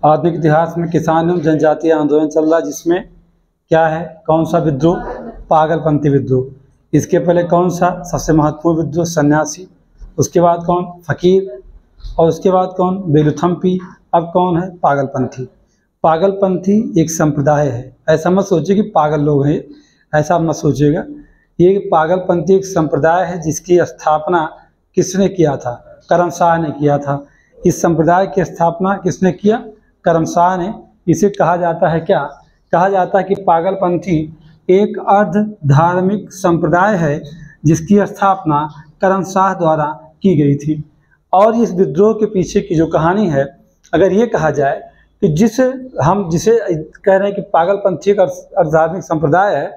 आधुनिक इतिहास में किसान एवं जनजातीय आंदोलन चल रहा है, जिसमें क्या है, कौन सा विद्रोह? पागलपंथी विद्रोह। इसके पहले कौन सा सबसे महत्वपूर्ण विद्रोह? सन्यासी। उसके बाद कौन? फकीर। और उसके बाद कौन? बेलुथम्पी। अब कौन है? पागलपंथी। पागलपंथी एक संप्रदाय है, ऐसा मत सोचिए कि पागल लोग हैं, ऐसा मत सोचिएगा। ये पागलपंथी एक संप्रदाय है जिसकी स्थापना किसने किया था? करमशाह ने किया था। इस संप्रदाय की स्थापना किसने किया? करमशाह ने। इसे कहा जाता है क्या? कहा जाता है कि पागलपंथी एक अर्ध धार्मिक संप्रदाय है जिसकी स्थापना करमशाह द्वारा की गई थी। और इस विद्रोह के पीछे की जो कहानी है, अगर ये कहा जाए कि जिसे कह रहे हैं कि पागलपंथी एक अर्ध धार्मिक संप्रदाय है,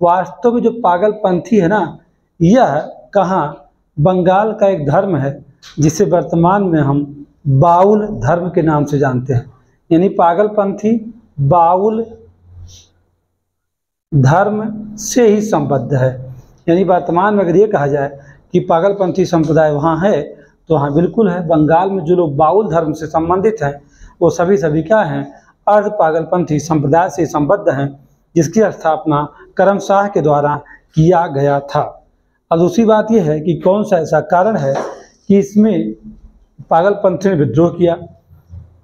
वास्तव में जो पागलपंथी है ना, यह कहाँ? बंगाल का एक धर्म है जिसे वर्तमान में हम बाउल धर्म के नाम से जानते हैं। यानी पागलपंथी बाउल धर्म से ही संबद्ध है। यानी वर्तमान में अगर ये कहा जाए कि पागलपंथी संप्रदाय वहाँ है, तो हाँ बिल्कुल है। बंगाल में जो लोग बाउल धर्म से संबंधित हैं वो सभी क्या हैं? अर्ध पागलपंथी संप्रदाय से संबद्ध हैं, जिसकी स्थापना करमशाह के द्वारा किया गया था। अब दूसरी बात यह है कि कौन सा ऐसा कारण है कि इसमें पागलपंथी ने विद्रोह किया।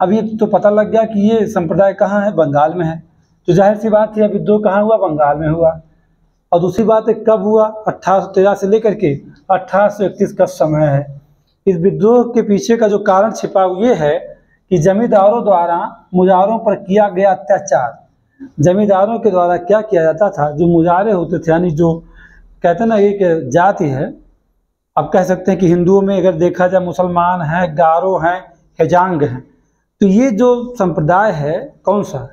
अब ये तो पता लग गया कि ये संप्रदाय कहाँ है? बंगाल में है। तो जाहिर सी बात है, विद्रोह कहाँ हुआ? बंगाल में हुआ। और दूसरी बात है, कब हुआ? 1813 से लेकर के 1831 का समय है। इस विद्रोह के पीछे का जो कारण छिपा ये है कि जमींदारों द्वारा मुजारों पर किया गया अत्याचार। जमींदारों के द्वारा क्या किया जाता था? जो मुजारे होते थे, यानी जो कहते हैं ना, एक जाति है, अब कह सकते हैं कि हिंदुओं में अगर देखा जाए मुसलमान हैं, गारो हैं, हेजांग हैं। तो ये जो संप्रदाय है, कौन सा?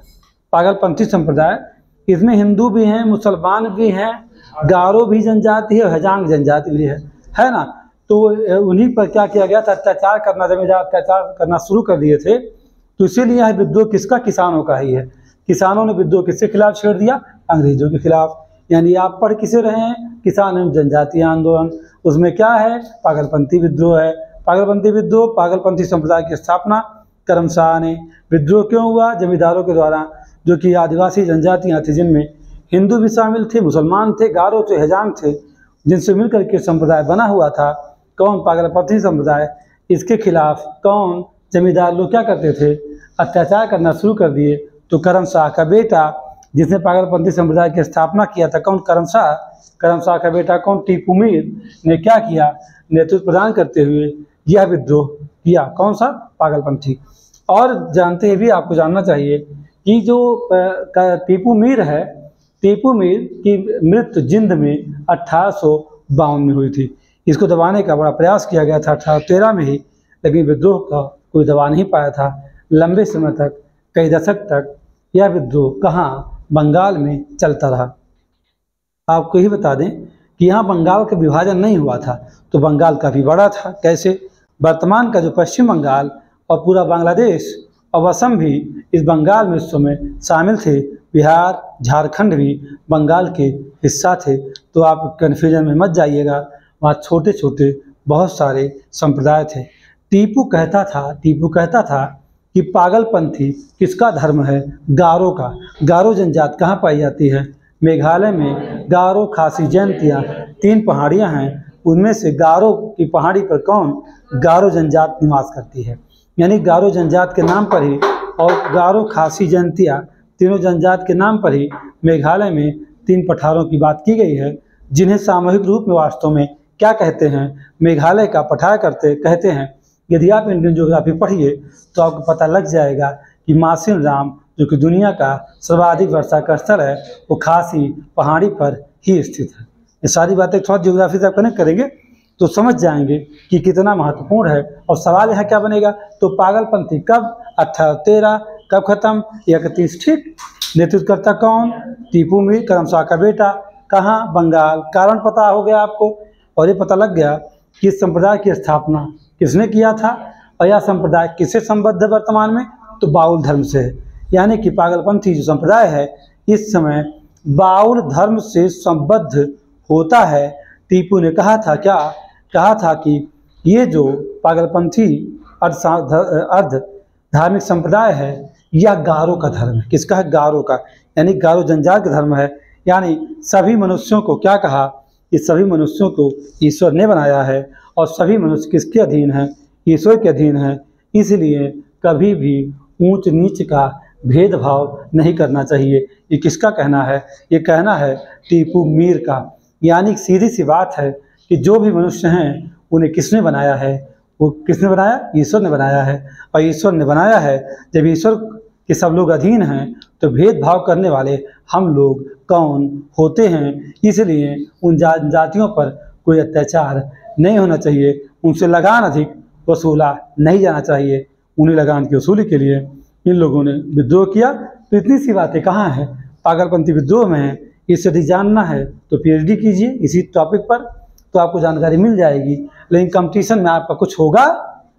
पागलपंथी संप्रदाय। इसमें हिंदू भी हैं, मुसलमान भी हैं, गारो भी जनजाति है, हेजांग जनजाति भी है ना। तो उन्हीं पर क्या किया गया था? अत्याचार करना, जमींदार अत्याचार करना शुरू कर दिए थे। तो इसीलिए यह विद्रोह किसका? किसानों का ही है। किसानों ने विद्रोह किसके खिलाफ छेड़ दिया? अंग्रेजों के खिलाफ। यानी आप पढ़ किसे रहे हैं? किसान एवं जनजातीय आंदोलन। उसमें क्या है? पागलपंथी विद्रोह है। पागलपंथी विद्रोह, पागलपंथी संप्रदाय की स्थापना करमशाह ने। विद्रोह क्यों हुआ? जमींदारों के द्वारा, जो कि आदिवासी जनजातियाँ थी, जिनमें हिंदू भी शामिल थे, मुसलमान थे, गारो थे, हेजांग थे, जिनसे मिलकर के संप्रदाय बना हुआ था। कौन? पागलपंथी संप्रदाय। इसके खिलाफ कौन? जमींदार लोग क्या करते थे? अत्याचार करना शुरू कर दिए। तो करमशाह का बेटा, जिसने पागलपंथी संप्रदाय की स्थापना किया था, कौन? करमशाह। करमशाह का बेटा कौन? टीपू मीर ने क्या किया? नेतृत्व प्रदान करते हुए यह विद्रोह किया। कौन सा? पागलपंथी। और जानते हैं भी, आपको जानना चाहिए कि जो टीपू मीर है, टीपू मीर की मृत्यु जिंद में 1852 में हुई थी। इसको दबाने का बड़ा प्रयास किया गया था 1813 में ही, लेकिन विद्रोह का कोई दबा नहीं पाया था। लंबे समय तक, कई दशक तक यह विद्रोह कहाँ? बंगाल में चलता रहा। आपको ही बता दें कि यहाँ बंगाल का विभाजन नहीं हुआ था, तो बंगाल काफ़ी बड़ा था। कैसे? वर्तमान का जो पश्चिम बंगाल और पूरा बांग्लादेश और असम भी इस बंगाल में उस समय शामिल थे। बिहार, झारखंड भी बंगाल के हिस्सा थे। तो आप कन्फ्यूजन में मत जाइएगा, वहाँ छोटे छोटे बहुत सारे संप्रदाय थे। टीपू कहता था कि पागलपंथी किसका धर्म है? गारो का। गारो जनजात कहाँ पाई जाती है? मेघालय में गारो, खासी जयंतिया 3 पहाड़ियाँ हैं। उनमें से गारो की पहाड़ी पर कौन? गारो जनजात निवास करती है। यानी गारो जनजात के नाम पर ही और गारो, खासी, जयंतिया तीनों जनजात के नाम पर ही मेघालय में 3 पठारों की बात की गई है, जिन्हें सामूहिक रूप में वास्तव में क्या कहते हैं? मेघालय का पठार कहते हैं। यदि आप इंडियन ज्योग्राफी पढ़िए तो आपको पता लग जाएगा कि मासिन राम, जो कि दुनिया का सर्वाधिक वर्षा का स्थल है, वो खासी पहाड़ी पर ही स्थित है। ये सारी बातें थोड़ा ज्योग्राफी से आप कनेक्ट करेंगे तो समझ जाएंगे कि कितना महत्वपूर्ण है। और सवाल यहाँ क्या बनेगा? तो पागलपंथी कब? 1813। कब खत्म? 31। ठीक। नेतृत्वकर्ता कौन? टीपू मीर, करमशाह का बेटा। कहाँ? बंगाल। कारण पता हो गया आपको, और ये पता लग गया कि इस संप्रदाय की स्थापना किसने किया था और यह संप्रदाय किससे संबद्ध है वर्तमान में? तो बाउल धर्म से है। यानी कि पागलपंथी जो संप्रदाय है इस समय बाउल धर्म से संबद्ध होता है। टीपू ने कहा था क्या? कहा था कि ये जो पागलपंथी अर्ध धार्मिक संप्रदाय है या गारो का धर्म है। किसका है? गारो का, यानी गारो जनजाति का धर्म है। यानी सभी मनुष्यों को क्या कहा कि सभी मनुष्यों को ईश्वर ने बनाया है और सभी मनुष्य किसके अधीन हैं? ईश्वर के अधीन हैं। इसलिए कभी भी ऊंच नीच का भेदभाव नहीं करना चाहिए। ये किसका कहना है? ये कहना है टीपू मीर का। यानी सीधी सी बात है कि जो भी मनुष्य हैं उन्हें किसने बनाया है? वो किसने बनाया? ईश्वर ने बनाया है। और ईश्वर ने बनाया है, जब ईश्वर के सब लोग अधीन हैं तो भेदभाव करने वाले हम लोग कौन होते हैं? इसलिए उन जातियों पर कोई अत्याचार नहीं होना चाहिए, उनसे लगान अधिक वसूला नहीं जाना चाहिए। उन्हें लगान की वसूली के लिए इन लोगों ने विद्रोह किया। तो इतनी सी बातें कहाँ हैं? पागलपंथी विद्रोह में है। इससे यदि जानना है तो PhD कीजिए इसी टॉपिक पर, तो आपको जानकारी मिल जाएगी। लेकिन कंपटीशन में आपका कुछ होगा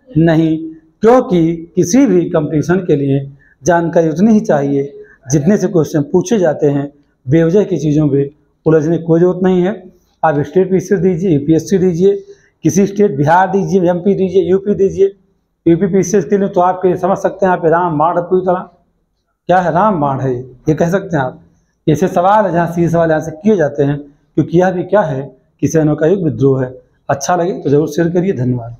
नहीं, क्योंकि किसी भी कंपटीशन के लिए जानकारी उतनी ही चाहिए जितने से क्वेश्चन पूछे जाते हैं। बेवजह की चीज़ों पे उलझने की कोई जरूरत नहीं है। आप स्टेट PCS दीजिए, UPSC दीजिए, किसी स्टेट बिहार दीजिए, MP दीजिए, UP दीजिए। UP PCS के लिए तो आप समझ सकते हैं आप राम बाण पूरी तरह। क्या है? राम बाण है, ये कह सकते हैं आप। ऐसे सवाल है जहाँ सीधे सवाल यहाँ से किए जाते हैं, क्योंकि यह भी क्या है कि सैनिकों का एक विद्रोह है। अच्छा लगे तो जरूर शेयर करिए। धन्यवाद।